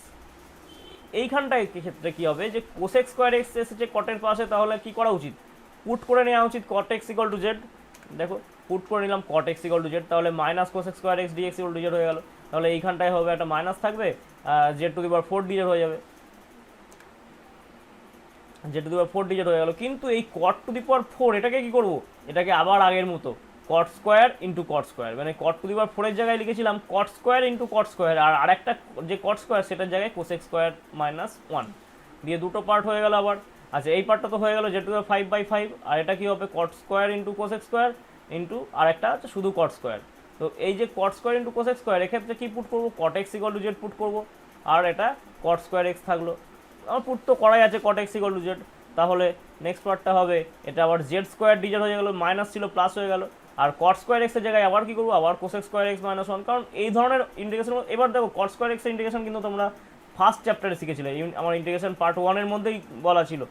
এইখানটায় ক্ষেত্রে কী হবে যে cosec স্কোয়ার x এসেছে কটের পাশে, তাহলে কি করা উচিত? পুট করে নেওয়া উচিত cot x equal to z. দেখো পুট করে নিলাম cot x equal to z, তাহলে minus cosec square x dx equal to z হয়ে গেল। তাহলে এইখানটায় হবে একটা মাইনাস থাকবে, z to the power 4 dz হয়ে যাবে, z to the power 4 dz হয়ে গেল। কিন্তু এই cot টু দি পাওয়ার 4 এটাকে কি করব? এটাকে আবার আগের মতো cot square into cot square, মানে cot টু দি পাওয়ার 4 এর জায়গায় লিখেছিলাম cot square into cot square, আর আরেকটা যে cot স্কোয়ার সেটার জায়গায় cosec স্কোয়ার মাইনাস 1 দিয়ে দুটো পার্ট হয়ে গেল আবার। আচ্ছা, এই পার্টটা তো হয়ে গেল জেড টু দি পাওয়ার 5/5, আর এটা কি হবে cot square into cosec square into আরেকটা হচ্ছে শুধু cot স্কোয়ার। তো এই যে cot square into cosec square, এক্ষেত্রে কি পুট করবো? cot x equal to z put করবো, আর এটা cot স্কোয়ার x থাকলো। আমার পুট তো করাই আছে cot x equal to z. তাহলে নেক্সট পার্টটা হবে এটা আবার জেড স্কোয়ার ডিজেড হয়ে গেল, মাইনাস ছিল প্লাস হয়ে গেল, আর cot স্কোয়ার x এর জায়গায় আবার কি করবো? আবার cosec স্কোয়ার x মাইনাস 1। কারণ এই ধরনের ইন্টিগ্রেশন, এবার দেখো cot স্কোয়ার x এর ইন্টিগ্রেশন কিন্তু তোমরা ফার্স্ট চ্যাপ্টারে শিখেছিলে, আমার ইন্টিগ্রেশন পার্ট 1 এর মধ্যেই বলা ছিল,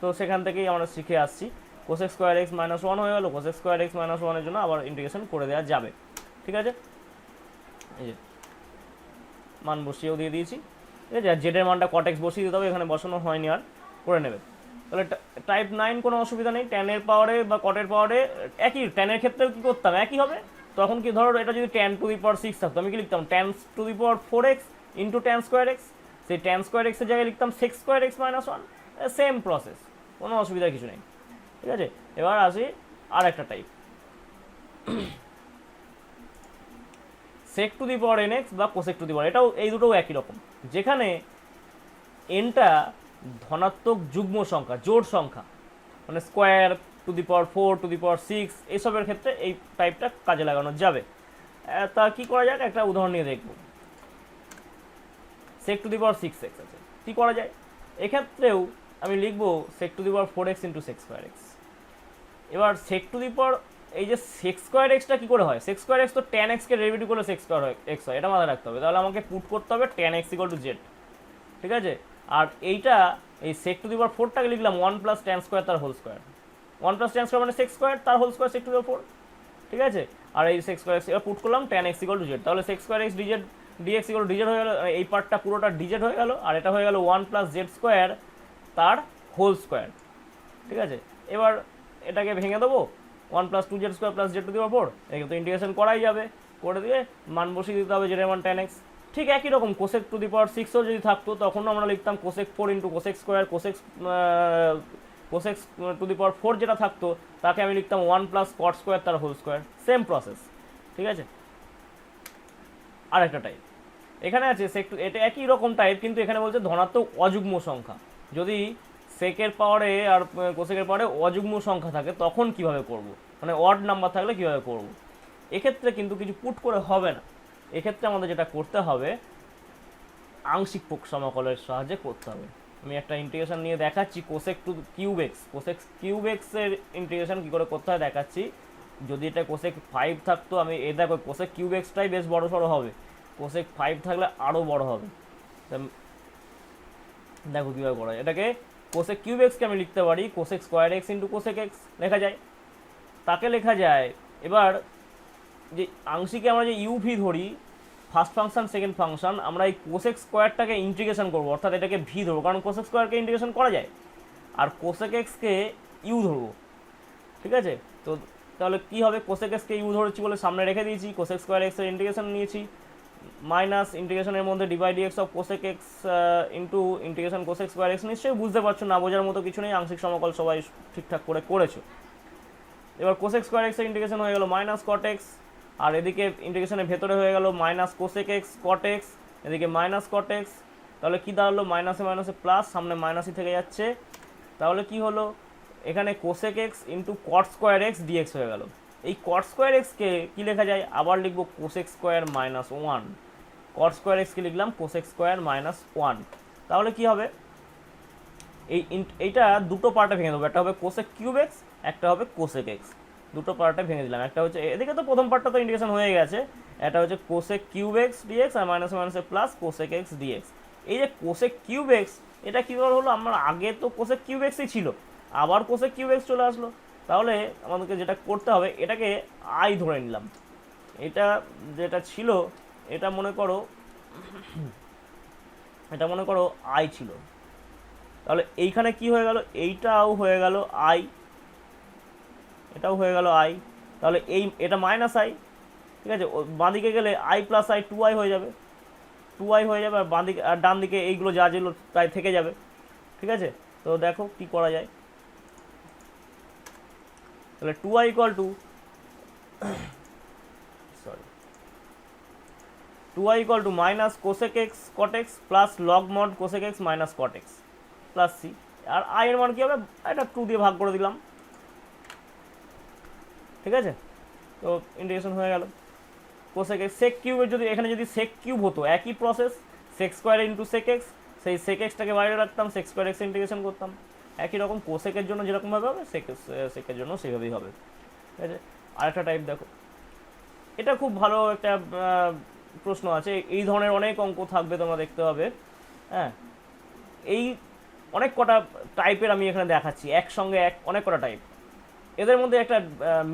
তো সেখান থেকেই আমরা শিখে আসছি। cosec স্কোয়ার x মাইনাস 1 হয়ে গেল, cosec স্কোয়ার x মাইনাস 1 এর জন্য আবার ইন্টিগ্রেশন করে দেওয়া যাবে। ঠিক আছে, এই যে মান বসিয়েও দিয়ে দিয়েছি। ঠিক আছে, আর জেডের মানটা cot x বসিয়ে দিতে হবে, এখানে বসানো হয়নি, আর করে নেবে। তাহলে টাইপ 9 কোনো অসুবিধা নেই, tan এর পাওয়ারে বা cot এর পাওয়ারে একই। tan এর ক্ষেত্রেও কী করতাম? একই হবে। তখন কি ধরো এটা যদি tan টু দি পাওয়ার 6 থাকতো, আমি কি লিখতাম tan two the power 4x into tan square x, সেই tan স্কোয়ার x এর জায়গায় লিখতাম sec square x minus 1। Same process, কোনো অসুবিধা কিছু নেই। ঠিক আছে, এবার আসি আর একটা type, sec to the power nx বা cosec টু দি পাওয়ার, এটাও এই দুটোও একই রকম, যেখানে nটা ধনাত্মক যুগ্ম সংখ্যা, জোড় সংখ্যা, মানে square to the power 4 to the power 6 এইসবের ক্ষেত্রে এই টাইপটা কাজে লাগানো যাবে। তা কি করা যায় একটা উদাহরণ নিয়ে দেখব। sec to the power 6x আছে, কী করা যায়? এক্ষেত্রেও আমি লিখব sec to the power 4x into sec square x। এবার sec টু দি পাওয়ার এই যে sec স্কোয়ার এক্সটা কী করে হয়? sec স্কোয়ার এক্স তো tan x কে ডেরিভেটিভ করলে sec স্কোয়ার এক্স হয়, এটা মাথায় রাখতে হবে। তাহলে আমাকে পুট করতে হবে tan x equal to Z. ঠিক আছে, আর এইটা এই sec টু দি পাওয়ার 4টাকে লিখলাম 1 প্লাস tan স্কোয়ার তার whole square, 1 plus tan square মানে sec স্কোয়ার তার whole square sec to the power 4। ঠিক আছে, আর এই sec স্কোয়ার এক্স এবার পুট করলাম tan x equal to z, তাহলে sec square x dz dx equal to dz হয়ে গেল, এই পার্টটা পুরোটা ডিজেড হয়ে গেল, আর এটা হয়ে গেল 1 প্লাস জেড স্কোয়ার তার হোল স্কোয়ার। ঠিক আছে, এবার এটাকে ভেঙে দেবো, 1 plus 2z square plus z to the power 4, এখানে তো ইন্টিগ্রেশন করাই যাবে, করে দিয়ে মান বসিয়ে দিতে হবে জেডের মান tan x। ঠিক একই রকম cosec টু দি পাওয়ার 6ও যদি থাকতো তখন আমরা লিখতাম cosec 4 into cosec square, cosec to the power 4 যেটা থাকতো তাকে আমি লিখতাম 1 প্লাস cot স্কোয়ার তার হোল স্কোয়ার, সেম প্রসেস। ঠিক আছে, আর একটা টাইপ এখানে আছে sec টু, এটা একই রকম টাইপ, কিন্তু এখানে বলছে ধনাত্মক অযুগ্ম সংখ্যা। যদি সেকের পাওয়ারে আর কোসেকের পাওয়ারে অযুগ্ম সংখ্যা থাকে তখন কিভাবে করব, মানে অড নাম্বার থাকলে কিভাবে করব। এক্ষেত্রে কিন্তু কিছু পুট করে হবে না, এক্ষেত্রে আমাদের যেটা করতে হবে আংশিক সমাকলের সাহায্যে করতে হবে। আমি একটা ইন্টিগ্রেশন নিয়ে দেখাচ্ছি, cosec to cube x, cosec cube এক্সের ইন্টিগ্রেশন কী করে করতে হয় দেখাচ্ছি। যদি এটা কোসেক 5 থাকতো, আমি দেখো কোসেক কিউব এক্সটাই বেশ বড় সড়ো হবে, কোসেক 5 থাকলে আরও বড় হবে। দেখো কীভাবে করা যায় এটাকে। কোসেক কিউব এক্সকে আমি লিখতে পারি cosec square x into cosec x লেখা যায়, তাকে লেখা যায়। এবার যে আংশিকে আমরা যে ইউভি ধরি, ফার্স্ট ফাংশন সেকেন্ড ফাংশন, আমরা এই কোসেক স্কোয়ারটাকে ইন্টিগ্রেশন করবো, অর্থাৎ এটাকে ভি ধরবো, কারণ কোসেক স্কোয়ারকে ইন্টিগ্রেশন করা যায়, আর কোসেক এক্সকে ইউ ধরবো, ঠিক আছে। তো তাহলে কী হবে, কোসেক এক্সকে ইউ ধরেছি বলে সামনে রেখে দিয়েছি, কোসেক স্কোয়ার এক্সের ইন্টিগ্রেশন নিয়েছি, মাইনাস ইন্টিগ্রেশনের মধ্যে divide x of cosec x into integration cosec square x. নিশ্চয়ই বুঝতে পারছো, না বোঝার মতো কিছু নেই, আংশিক সমকল সবাই ঠিকঠাক করে করেছো। এবার কোসেক স্কোয়ার এক্সের ইন্টিগ্রেশন হয়ে গেল মাইনাস কট এক্স, আর এদিকে ইন্টিগ্রেশনের ভেতরে হয়ে গেল minus cosec x cot x, এদিকে মাইনাস কট এক্স। তাহলে কী দাঁড়ালো, মাইনাসে মাইনাসে প্লাস, সামনে মাইনাসই থেকে যাচ্ছে। তাহলে কি হলো, এখানে cosec x into cot square x dx হয়ে গেল। এই কট স্কোয়ার এক্সকে কী লেখা যায়, আবার লিখবো cosec square minus 1, cot square এক্সকে লিখলাম কোসেক স্কোয়ার মাইনাস 1। তাহলে কি হবে, এইটা দুটো পার্টে ভেঙে দেবো, একটা হবে কোসেক কিউব এক্স, একটা হবে কোসেক এক্স, দুটো পার্টে ভেঙে দিলাম। একটা হচ্ছে এদিকে তো প্রথম পার্টটা তো ইন্টিগ্রেশন হয়ে গেছে, এটা হচ্ছে কোসেক কিউব এক্স ডিএক্স আর মাইনাস মাইনাসে প্লাস কোসেক এক্স ডিএক্স। এই যে কোসেক কিউব এক্স, এটা কীভাবে হলো, আমার আগে তো কোসেক কিউব এক্সই ছিল, আবার কোসেক কিউব এক্স চলে আসলো। তাহলে আমাদেরকে যেটা করতে হবে, এটাকে আই ধরে নিলাম, এটা যেটা ছিল এটা মনে করো আই ছিল। তাহলে এইখানে কি হয়ে গেল, এইটাও হয়ে গেল আই, এটাও হয়ে গেল আই। তাহলে এটা মাইনাস আই, ঠিক আছে, বাঁদিকে গেলে আই প্লাস আই 2i হয়ে যাবে, 2i হয়ে যাবে, আর বাঁদিকে আর ডান দিকে এইগুলো যা যেগুলো তাই থেকে যাবে, ঠিক আছে। তো দেখো কি করা যায়, তাহলে 2i equal to 2i equal to minus cosec x cot x plus log mod cosec x minus cot x plus c. আর আই এর মান কী হবে, এটা 2 দিয়ে ভাগ করে দিলাম, ঠিক আছে। তো ইন্টিগ্রেশন হয়ে গেল কোসেক এক্স। সেক কিউবের যদি এখানে যদি সেক কিউব হতো, একই process, sec square into sec x, সেই সেক এক্সটাকে বাইরে রাখতাম, সেক স্কোয়ার এক্স ইন্টিগ্রেশন করতাম, একই রকম কোসেকের জন্য যেরকমভাবে হবে সেকের জন্য সেইভাবেই হবে, ঠিক আছে। আরেকটা টাইপ দেখো, এটা খুব ভালো একটা প্রশ্ন আছে, এই ধরনের অনেক অঙ্ক থাকবে, তোমরা দেখতে হবে। হ্যাঁ, এই অনেক কটা টাইপের আমি এখানে দেখাচ্ছি, একসঙ্গে অনেক কটা টাইপ, এদের মধ্যে একটা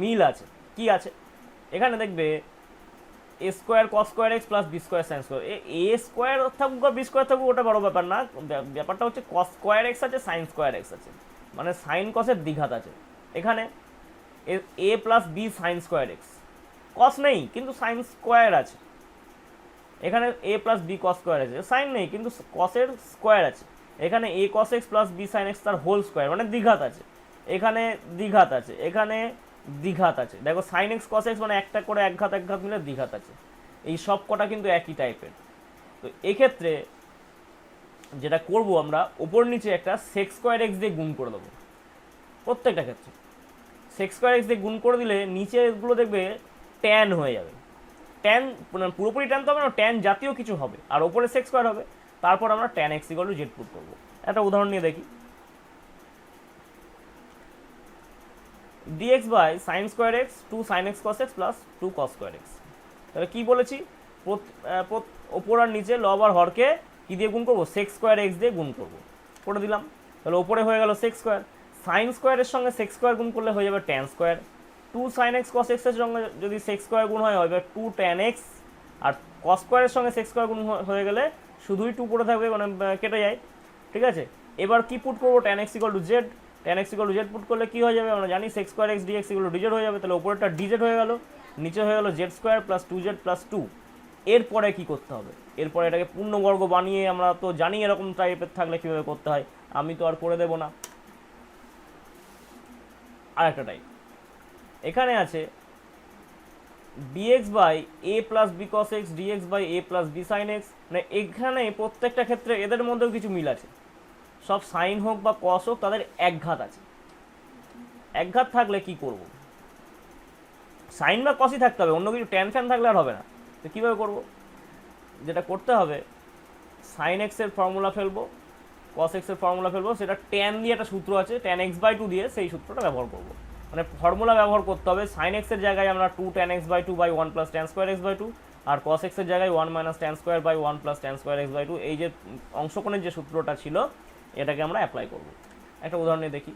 মিল আছে। কি আছে, এখানে দেখবে a square cos square x plus b square sine square. A square থাকুক আর বি স্কোয়ার থাকুক ওটা বড় ব্যাপার না, ব্যাপারটা হচ্ছে কস স্কোয়ার এক্স আছে, সাইন স্কোয়ার এক্স আছে, মানে সাইন কসের দ্বিঘাত আছে। এখানে a plus b sine square x, cos নেই কিন্তু সাইন স্কোয়ার আছে। এখানে a plus b cos square আছে, সাইন নেই কিন্তু কসের স্কোয়ার আছে। এখানে a cos x plus b sine x তার হোল স্কোয়ার, মানে দ্বিঘাত আছে। এখানে দ্বিঘাত আছে, এখানে দ্বিঘাত আছে। দেখো সাইন এক্স কস এক্স মানে একটা করে এক ঘাত মিলে দ্বিঘাত আছে। এই সব কটা কিন্তু একই টাইপের। তো এক্ষেত্রে যেটা করব, আমরা ওপর নিচে একটা সেক স্কোয়ার এক্স দিয়ে গুণ করে দেবো প্রত্যেকটা ক্ষেত্রে। সেক স্কোয়ার এক্স দিয়ে গুণ করে দিলে নিচেগুলো দেখবে ট্যান হয়ে যাবে, ট্যান মানে পুরোপুরি ট্যান তো হবে না, ট্যান জাতীয় কিছু হবে, আর ওপরে সেক স্কোয়ার হবে। তারপর আমরা tan x equal to z put করবো। একটা উদাহরণ নিয়ে দেখি, dx by sine square x 2 sine x cos x plus 2 cos square x. তাহলে কী বলেছি, ওপর আর নিচে লব আর হরকে কী দিয়ে গুণ করবো, সেক স্কোয়ার এক্স দিয়ে গুণ করবো, করে দিলাম। তাহলে ওপরে হয়ে গেল সেক স্কোয়ার, সাইন স্কোয়ারের সঙ্গে সেক স্কোয়ার গুণ করলে হয়ে যাবে ট্যান স্কোয়ার। 2 সাইন এক্স কস এক্সের সঙ্গে যদি সেক স্কোয়ার গুণ হয় হবে 2 ট্যান এক্স, আর কস স্কোয়ারের সঙ্গে সেক স্কোয়ার গুণ হয়ে গেলে শুধুই 2 পড়ে থাকবে, মানে কেটে যায়, ঠিক আছে। এবার কি পুট করবো, tan x equal to z, tan x equal to z put করলে কী হয়ে যাবে, আমরা জানি sec square x dx equal to dz হয়ে যাবে। তাহলে উপরেরটা ডিজেড হয়ে গেল, নিচে হয়ে গেল z square plus 2z plus 2। এরপরে কী করতে হবে, এরপরে এটাকে পূর্ণবর্গ বানিয়ে, আমরা তো জানি এরকম টাইপের থাকলে কীভাবে করতে হয়, আমি তো আর করে দেবো না। আরেকটা টাইপ এখানে আছে dx by a plus b cos x dx by a plus b sine x. মানে এখানে প্রত্যেকটা ক্ষেত্রে এদের মধ্যেও কিছু মিল আছে, সব সাইন হোক বা কস হোক তাদের একঘাত আছে। একঘাত থাকলে কি করব, সাইন বা কসই থাকতে হবে, অন্য কিছু ট্যান ফ্যান থাকলে আর হবে না। তো কীভাবে করব, যেটা করতে হবে, সাইন এক্সের ফর্মুলা ফেলবো, কস এক্সের ফর্মুলা ফেলবো, সেটা ট্যান দিয়ে একটা সূত্র আছে, ট্যান এক্স বাই টু দিয়ে সেই সূত্রটা ব্যবহার করবো। মানে ফর্মুলা ব্যবহার করতে হবে, সাইন এক্সের জায়গায় আমরা 2 tan x by two by 1 plus tan square x by two, আর কস এক্সের জায়গায় 1 minus tan square by 1 plus tan square x by two, এই যে অংশকোণের যে সূত্রটা ছিল এটাকে আমরা অ্যাপ্লাই করবো। একটা উদাহরণে দেখি,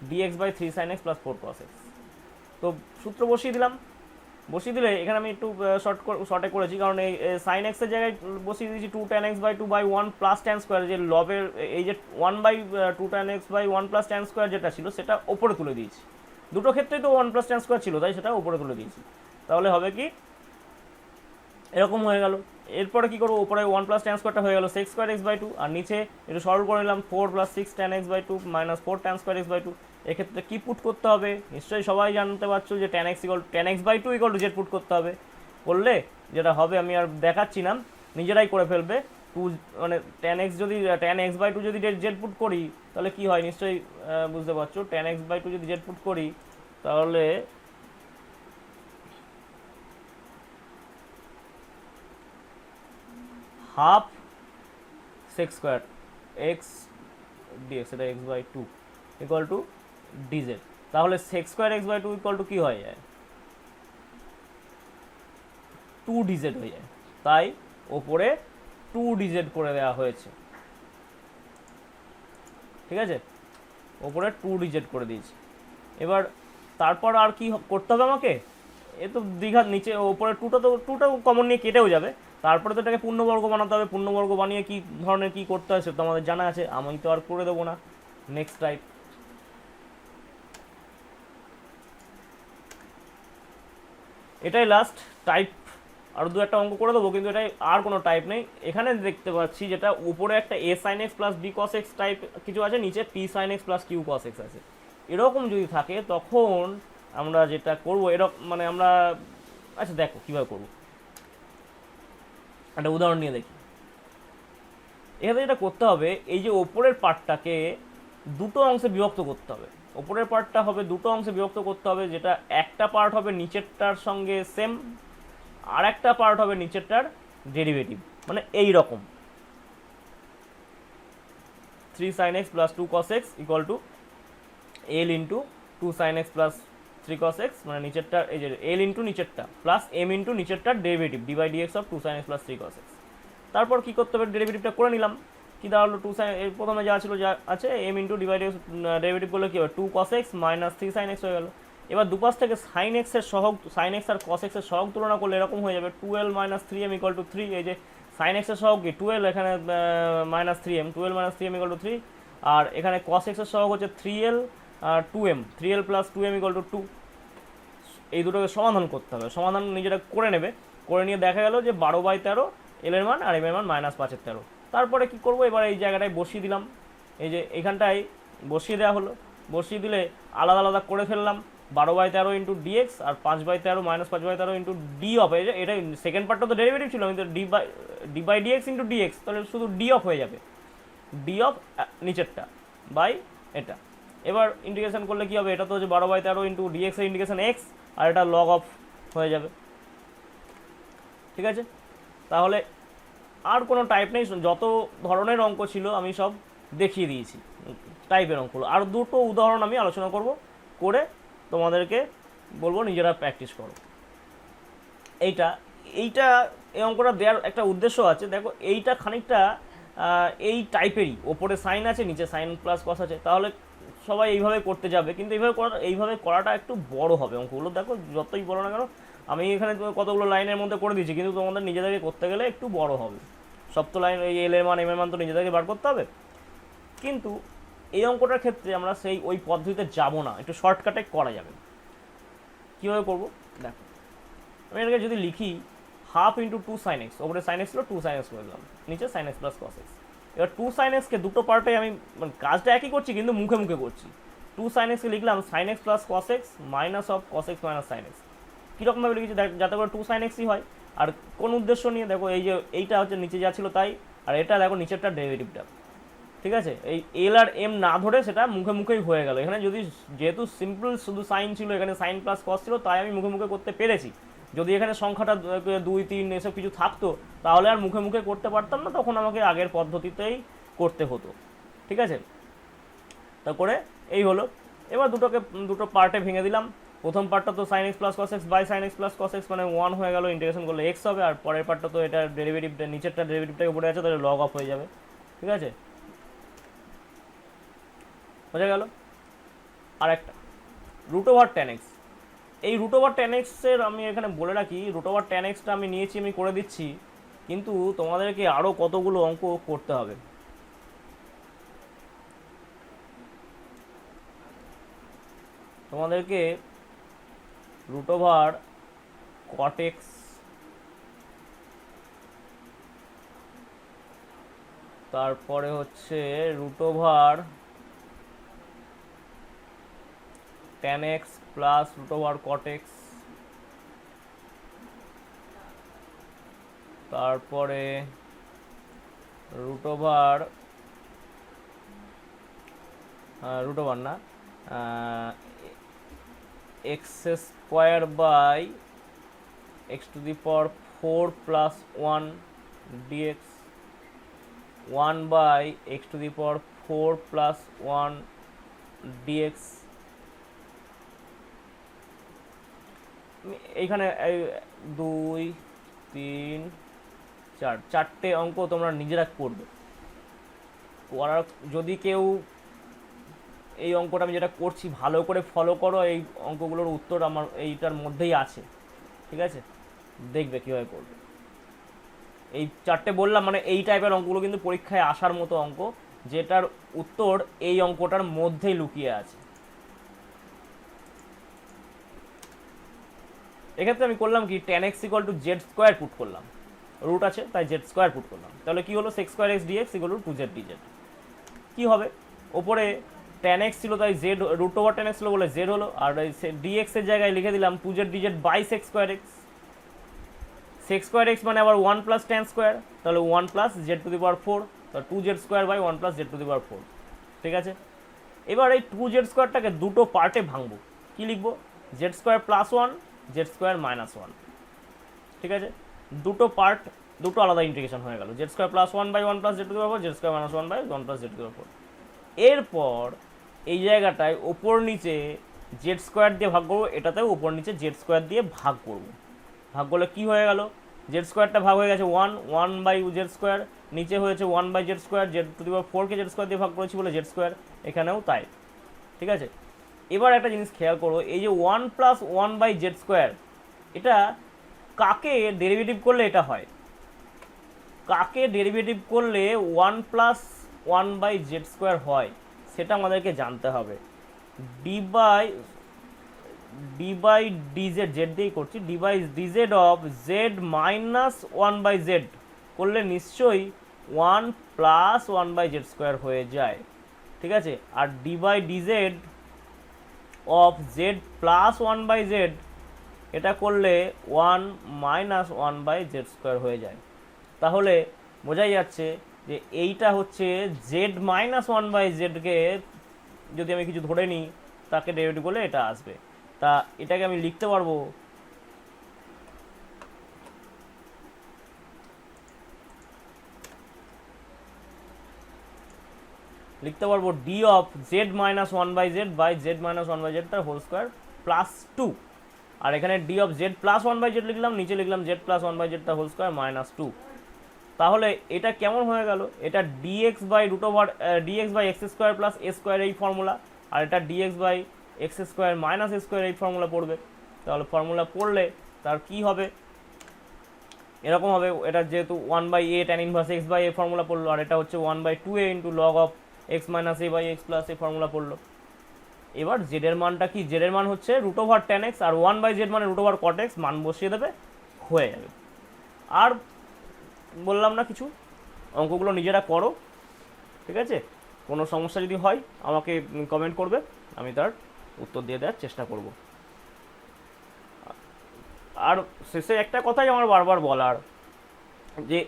dx by 3 sin x plus 4 cos x। তো সূত্র বসিয়ে দিলাম, বসিয়ে দিলে এখানে আমি একটু শর্টে করেছি, কারণ এই সাইন এক্সের জায়গায় বসিয়ে দিয়েছি 2 tan x by two by 1 plus tan square, যে লবের এই যে 1 by 2 tan x by 1 plus tan square যেটা ছিল সেটা ওপরে তুলে দিয়েছি, দুটো ক্ষেত্রেই তো 1 প্লাস ট্যান স্কোয়ার ছিল, তাই সেটা ওপরে তুলে দিয়েছি। তাহলে হবে কি, এরকম হয়ে গেল। এরপরে কি করবো, ওপরে 1 প্লাস ট্যান স্কোয়ারটা হয়ে গেল sec square x by two, আর নিচে একটু সরল করে নিলাম 4 plus 6 tan x by two minus 4 tan square x by two. এক্ষেত্রে কী পুট করতে হবে, নিশ্চয়ই সবাই জানতে পারছো যে tan x by two equal to z put করতে হবে। করলে যেটা হবে, আমি আর দেখাচ্ছি না, নিজেরাই করে ফেলবে। টু মানে tan x বাই টু যদি জেড পুট করি তাহলে কি হয় নিশ্চয়ই বুঝতে পারছো। tan x বাই টু যদি জেড পুট করি তাহলে half sec square x dx, এটা x by two equal to dz. তাহলে sec square x by two equal to কী হয়ে যায়, 2 ডিজেড হয়ে যায়, তাই ওপরে 2 ডিজেড করে দেওয়া হয়েছে। ঠিক আছে, ওপরে 2 ডিজেড করে দিয়েছি। এবার তারপর আর কি করতে হবে আমাকে, এ তো দীঘার নিচে ওপরে টুটা কমন নিয়ে কেটেও যাবে, তারপরে তো এটাকে পূর্ণবর্গ বানাতে হবে। পূর্ণবর্গ বানিয়ে কী ধরনের কী করতে হয় সে তো আমাদের জানা আছে, আমি তো আর করে দেবো না। নেক্সট টাইপ, এটাই লাস্ট টাইপ, আর দু একটা অঙ্ক করে দেবো, কিন্তু এটাই আর কোনো টাইপ নেই। এখানে দেখতে পাচ্ছি যেটা উপরে একটা a sin x plus b cos x type কিছু আছে, নিচে p sin x plus q cos x আছে। এরকম যদি থাকে তখন আমরা যেটা করবো এরকম, মানে আমরা আচ্ছা দেখো কীভাবে করবো, একটা উদাহরণ নিয়ে দেখি। এখানে যেটা করতে হবে, এই যে ওপরের পার্টটাকে দুটো অংশে বিভক্ত করতে হবে। ওপরের পার্টটা হবে দুটো অংশে বিভক্ত করতে হবে, যেটা একটা পার্ট হবে নিচেরটার সঙ্গে সেম, আর একটা পার্ট হবে নিচেরটার ডেরিভেটিভ, মানে এই রকম 3 sin x plus 2 cos x equal to l into 2 sin x plus 3 cos x, মানে নিচেরটার এই যে l ইন্টু নিচেরটা প্লাস m ইন্টু নিচেরটার derivative d by dx of 2 sin x plus 3 cos x। তারপর কী করতে হবে, ডেরিভেটিভটা করে নিলাম, কী দাঁড়ালো 2 sin, এর প্রথমে যা ছিল যা আছে m into d by dx, derivative করলে কী হবে 2 cos x minus 3 sin x হয়ে গেল। এবার দুপাশ থেকে সাইন এক্সের সহগ, সাইন এক্স আর কস এক্সের সহগ তুলনা করলে এরকম হয়ে যাবে 12 মাইনাস 3m ইকুয়াল টু 3। এই যে সাইন এক্সের সহগ কি 12, এখানে minus 3m, 12 minus 3m equal to 3, আর এখানে কস এক্সের সহগ হচ্ছে 3l R 2m, 3l plus 2m equal to 2। এই দুটোকে সমাধান করতে হবে, সমাধান নিজেরা করে নেবে, করে নিয়ে দেখা গেল যে 12/13 এল এর মান আর এম এর মান -5/13। তারপরে কি করব, এবার এই জায়গাটায় বসিয়ে দিলাম, এই যে এখানটায় বসিয়ে দেওয়া হলো, বসিয়ে দিলে আলাদা আলাদা করে ফেললাম 12/13 ইন্টু ডিএক্স আর 5/13 মাইনাস 5/13 ইন্টু ডি অফ, এই যে এটা সেকেন্ড পার্টটা তো ডেরিভেটিভ ছিল, আমি তো d by dx into dx, তাহলে শুধু ডি অফ হয়ে যাবে, ডি অফ নিচেরটা বাই এটা। এবার ইন্টিগ্রেশন করলে কি হবে, এটা তো হচ্ছে 12/13 ইন্টু ডিএক্স এর ইন্টিগ্রেশন এক্স, আর এটা লগ অফ হয়ে যাবে। ঠিক আছে, তাহলে আর কোনো টাইপ নেই, যত ধরনের অঙ্ক ছিল আমি সব দেখিয়ে দিয়েছি টাইপের অঙ্কগুলো। আর দুটো উদাহরণ আমি আলোচনা করব, করে তোমাদেরকে বলবো নিজেরা প্র্যাকটিস করো। এইটা এই অঙ্কটা দেওয়ার একটা উদ্দেশ্য আছে, দেখো এইটা খানিকটা এই টাইপেরই, ওপরে সাইন আছে নিচে সাইন প্লাস কস আছে, তাহলে সবাই এইভাবে করতে যাবে, কিন্তু এইভাবে করাটা একটু বড় হবে অঙ্কগুলো। দেখো যতই বড় না কেন, আমি এখানে কতগুলো লাইনের মধ্যে করে দিয়েছি, কিন্তু তোমাদের নিজেদেরকে করতে গেলে একটু বড় হবে। সব তো লাইন এই এল এর মান এম এর মান তো নিজেদেরকে বার করতে হবে, কিন্তু এই অঙ্কটার ক্ষেত্রে আমরা ওই পদ্ধতিতে যাব না, একটু শর্টকাটে করা যাবে। কীভাবে করবো দেখো, আমি এটাকে যদি লিখি হাফ ইন্টু 2 sin x, ওপরে sin x ছিল 2 sin x করে দিলাম, নিচে sin x plus cos x। এবার 2 sin x কে দুটো পার্টে আমি মানে কাজটা একই করছি কিন্তু মুখে মুখে করছি। 2 sin x কে লিখলাম sin x plus cos x minus of cos x minus sin x। কীরকমভাবে লিখেছি যাতে করে 2 sin xই হয়, আর কোন উদ্দেশ্য নিয়ে দেখো, এই যে এইটা হচ্ছে নিচে যা ছিল তাই, আর এটা দেখো নিচেরটা ডেরিভেটিভটা। ঠিক আছে, এই এল আর এম না ধরে সেটা মুখে মুখেই হয়ে গেল। এখানে যেহেতু সিম্পল শুধু সাইন ছিল, এখানে সাইন প্লাস কস ছিল, তাই আমি মুখে মুখে করতে পেরেছি। যদি এখানে সংখ্যাটা 2 3 এসব কিছু থাকতো তাহলে আর মুখে মুখে করতে পারতাম না, তখন আমাকে আগের পদ্ধতিতেই করতে হতো। ঠিক আছে, তারপরে এই হলো। এবার দুটো পার্টে ভেঙে দিলাম। প্রথম পার্টটা তো sin x plus cos x by sin x plus cos x মানে 1 হয়ে গেল, ইন্টিগ্রেশন করলে x হবে। আর পরের পার্টটা তো এটা ডেরিভেটিভটা নিচেরটা ডেরিভেটিভটাকে পড়ে আছে, তাহলে লগ অফ হয়ে যাবে। ঠিক আছে, বোঝা গেল। আর একটা রুট ওভার ট্যান এক্স, এই রুট ওভার ট্যান এক্সের আমি এখানে বলে রাখি, রুট ওভার ট্যান এক্সটা আমি নিয়েছি, আমি করে দিচ্ছি, কিন্তু তোমাদেরকে আরও কতগুলো অঙ্ক করতে হবে। তোমাদেরকে রুট ওভার কট এক্স, তারপরে হচ্ছে root over tan x plus root over cot x, তারপরে রুট ওভার না x square by x to the power 4 plus 1 dx, 1 by x to the power 4 plus 1 dx. এইখানে 2 3 4 চারটে অঙ্ক তোমরা নিজেরা করবে। করার যদি কেউ এই অঙ্কটা আমি যেটা করছি ভালো করে ফলো করো, এই অঙ্কগুলোর উত্তর আমার এইটার মধ্যেই আছে। ঠিক আছে, দেখবে কীভাবে করবে। এই চারটে বললাম মানে এই টাইপের অঙ্কগুলো কিন্তু পরীক্ষায় আসার মতো অঙ্ক, যেটার উত্তর এই অঙ্কটার মধ্যেই লুকিয়ে আছে। এক্ষেত্রে আমি করলাম কি, tan x equal to z square put করলাম, রুট আছে তাই জেড স্কোয়ার পুট করলাম। তাহলে কি হলো, sec square x dx equal to 2z dz। কী হবে, ওপরে tan x ছিল তাই z, root over tan x ছিল বলে জেড হলো, আর dx এর জায়গায় লিখে দিলাম 2z dz by sec square x. Sec square x মানে আবার 1 প্লাস tan স্কোয়ার, তাহলে 1 plus z to the power 4, তাহলে 2z square by 1 plus z to the power 4। ঠিক আছে, এবার এই 2z স্কোয়ারটাকে দুটো পার্টে ভাঙবো। কি লিখবো, Z square plus 1 Z square minus 1। ঠিক আছে, দুটো পার্ট, দুটো আলাদা ইন্টিগ্রেশন হয়ে গেল। Z square plus 1 by 1 plus z to the power 4, z square minus 1 by 1 plus z to the power 4। এরপর এই জায়গাটায় ওপর নিচে জেড স্কোয়ার দিয়ে ভাগ করবো, এটাতেও ওপর নিচে জেড স্কোয়ার দিয়ে ভাগ করব। ভাগ করলে কী হয়ে গেল, জেড স্কোয়ারটা ভাগ হয়ে গেছে 1 বাই জেড স্কোয়ার, নিচে হয়েছে 1 by z square, z to the power 4কে জেড স্কোয়ার দিয়ে ভাগ করেছি বলে জেড স্কোয়ার, এখানেও তাই। ঠিক আছে, এবার একটা জিনিস খেয়াল করো, এই যে 1 প্লাস 1 বাই জেড স্কোয়ার, এটা কাকে ডেরিভেটিভ করলে এটা হয়, কাকে ডেরিভেটিভ করলে 1 প্লাস 1 বাই জেড স্কোয়ার হয় সেটা আমাদেরকে জানতে হবে। ডি বাই ডিজেড, জেড দিয়েই করছি, d by dz of z minus 1 by z করলে নিশ্চয়ই 1 প্লাস 1 বাই জেড স্কোয়ার হয়ে যায়। ঠিক আছে, আর d by dz of z plus 1 by z এটা করলে 1 মাইনাস 1 বাই জেড স্কোয়ার হয়ে যায়। তাহলে বোঝাই যাচ্ছে যে এইটা হচ্ছে জেড মাইনাস 1 বাই জেডকে যদি আমি কিছু ধরে নিই তাকে ডেরিভেটিভ করলে এটা আসবে। তা এটাকে আমি লিখতে পারবো d of z minus 1 by z by z minus 1 by জেডটার হোল স্কোয়ার প্লাস 2, আর এখানে d of z plus 1 by z লিখলাম, নিচে লিখলাম জেড প্লাস 1 বাই জেডটা হোল স্কোয়ার মাইনাস 2। তাহলে এটা কেমন হয়ে গেল, এটা dx by root over dx by x square plus a square এই ফর্মুলা, আর এটা dx by x square minus a square এই ফর্মুলা পড়বে। তাহলে ফর্মুলা পড়লে তার কি হবে, এরকম হবে, এটা যেহেতু 1 by a tan inverse x by a formula পড়লো, আর এটা হচ্ছে 1 by 2a into log of x minus a by x plus এই ফর্মুলা পড়লো। এবার জেডের মানটা কি, জেডের মান হচ্ছে রুট ওভার ট্যান এক্স, আর 1 বাই জেড মানে রুট ওভার কট এক্স, মান বসিয়ে দেবে, হয়ে যাবে। আর বললাম না কিছু, অঙ্কগুলো নিজেরা করো। ঠিক আছে, কোনো সমস্যা যদি হয় আমাকে কমেন্ট করবে, আমি তার উত্তর দিয়ে দেওয়ার চেষ্টা করব। আর শেষে একটা কথাই আমার বারবার বলার, যে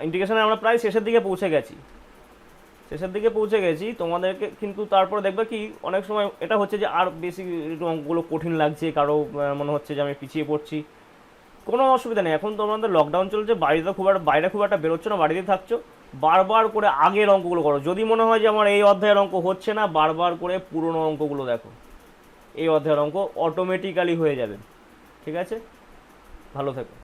ইন্টিগ্রেশনে আমরা প্রায় শেষের দিকে পৌঁছে গেছি, তোমাদেরকে কিন্তু তারপরে দেখবে কি অনেক সময় এটা হচ্ছে যে আর বেশি অঙ্কগুলো কঠিন লাগছে, কারো মনে হচ্ছে যে আমি পিছিয়ে পড়ছি। কোনো অসুবিধা নেই, এখন তোমাদের লকডাউন চলছে, বাইরে খুব একটা বেরোচ্ছ না, বাড়িতে থাকছো, বারবার করে আগের অঙ্কগুলো করো। যদি মনে হয় যে আমার এই অধ্যায়ের অঙ্ক হচ্ছে না, বারবার করে পুরনো অঙ্কগুলো দেখো, এই অধ্যায়ের অঙ্ক অটোমেটিক্যালি হয়ে যাবে। ঠিক আছে, ভালো থেকো।